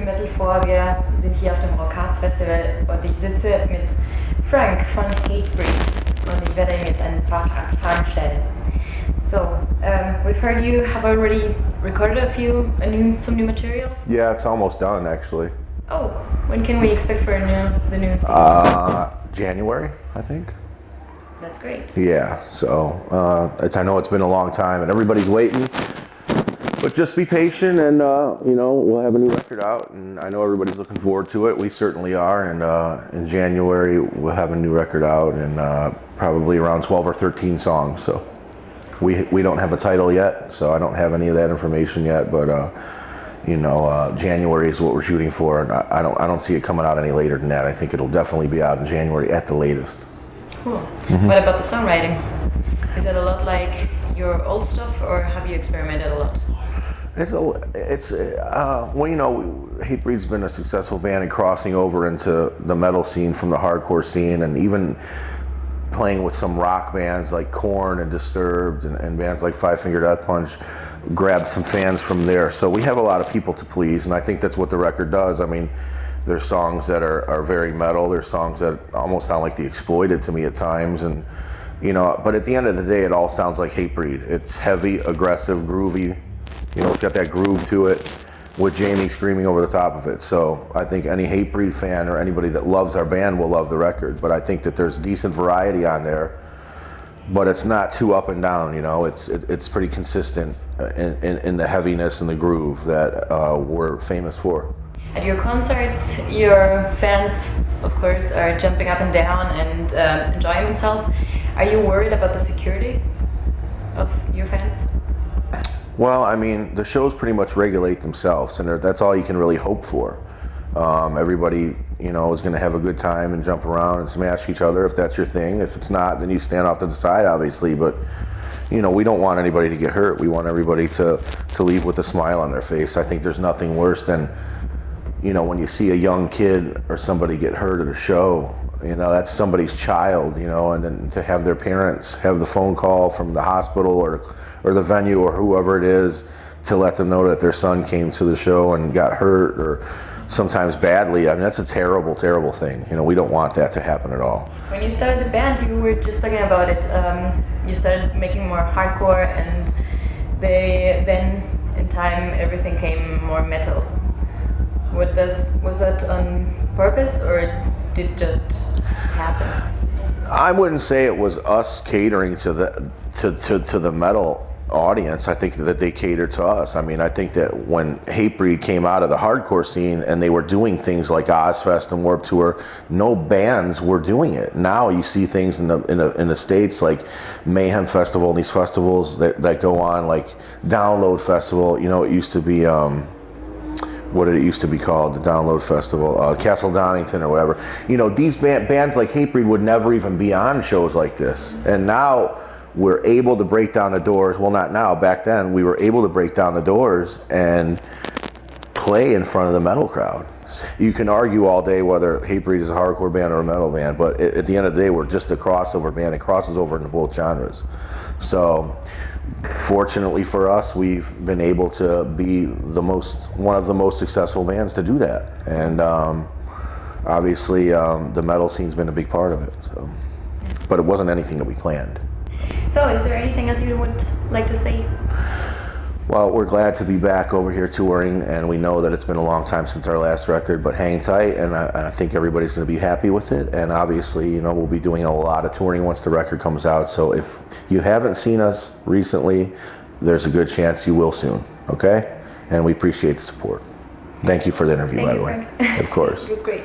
METAL4, wir sind hier auf dem ROCKHARZ Festival und ich sitze mit Frank von HATEBREED und ich werde ihm jetzt ein paar Fragen stellen. So, we've heard you have already recorded some new material? Yeah, it's almost done actually. Oh, when can we expect for the new CD? January, I think. That's great. Yeah, so I know it's been a long time and everybody's waiting, but just be patient and you know, we'll have a new record out and I know everybody's looking forward to it. We certainly are, and in January we'll have a new record out and probably around 12 or 13 songs. So we don't have a title yet, so I don't have any of that information yet, but you know, January is what we're shooting for, and I don't see it coming out any later than that. I think it'll definitely be out in January at the latest. Cool. What about the songwriting? Is it a lot like your old stuff, or have you experimented a lot? Well, you know, HATEBREED's been a successful band in crossing over into the metal scene from the hardcore scene, and even playing with some rock bands like Korn and Disturbed and bands like Five Finger Death Punch, grabbed some fans from there. So we have a lot of people to please, and I think that's what the record does. I mean, there's songs that are very metal, there's songs that almost sound like The Exploited to me at times, and you know, but at the end of the day it all sounds like HATEBREED. It's heavy, aggressive, groovy, you know, it's got that groove to it with Jamie screaming over the top of it. So I think any HATEBREED fan or anybody that loves our band will love the record, but I think that there's decent variety on there, but it's not too up and down, you know, it's pretty consistent in the heaviness and the groove that we're famous for. At your concerts, your fans, of course, are jumping up and down and enjoying themselves. Are you worried about the security of your fans? Well, I mean, the shows pretty much regulate themselves, and that's all you can really hope for. Everybody, you know, is going to have a good time and jump around and smash each other if that's your thing. If it's not, then you stand off to the side, obviously, but you know, we don't want anybody to get hurt. We want everybody to leave with a smile on their face. I think there's nothing worse than, you know, when you see a young kid or somebody get hurt at a show, you know, that's somebody's child, you know, and then to have their parents have the phone call from the hospital or the venue or whoever it is to let them know that their son came to the show and got hurt or sometimes badly. I mean, that's a terrible, terrible thing. You know, we don't want that to happen at all. When you started the band, you were just talking about it. You started making more hardcore, and then in time everything came more metal. Was that on purpose, or did it just happen? I wouldn't say it was us catering to the metal audience. I think that they catered to us. I mean, I think that when HATEBREED came out of the hardcore scene and they were doing things like Ozfest and Warped Tour, no bands were doing it. Now you see things in the States like Mayhem Festival and these festivals that go on, like Download Festival. You know, it used to be what did it used to be called? The Download Festival, Castle Donington or whatever. You know, these bands like HATEBREED would never even be on shows like this. And now we're able to break down the doors. Well, not now, back then we were able to break down the doors and play in front of the metal crowd. You can argue all day whether HATEBREED is a hardcore band or a metal band, but at the end of the day, we're just a crossover band. It crosses over into both genres. So fortunately for us, we've been able to be one of the most successful bands to do that, and obviously the metal scene's been a big part of it. So. But it wasn't anything that we planned. So, is there anything else you would like to say? Well, we're glad to be back over here touring, and we know that it's been a long time since our last record, but hang tight, and I think everybody's going to be happy with it. And obviously, you know, we'll be doing a lot of touring once the record comes out. So if you haven't seen us recently, there's a good chance you will soon, okay? And we appreciate the support. Thank you for the interview, by the way. Frank. Of course. It was great.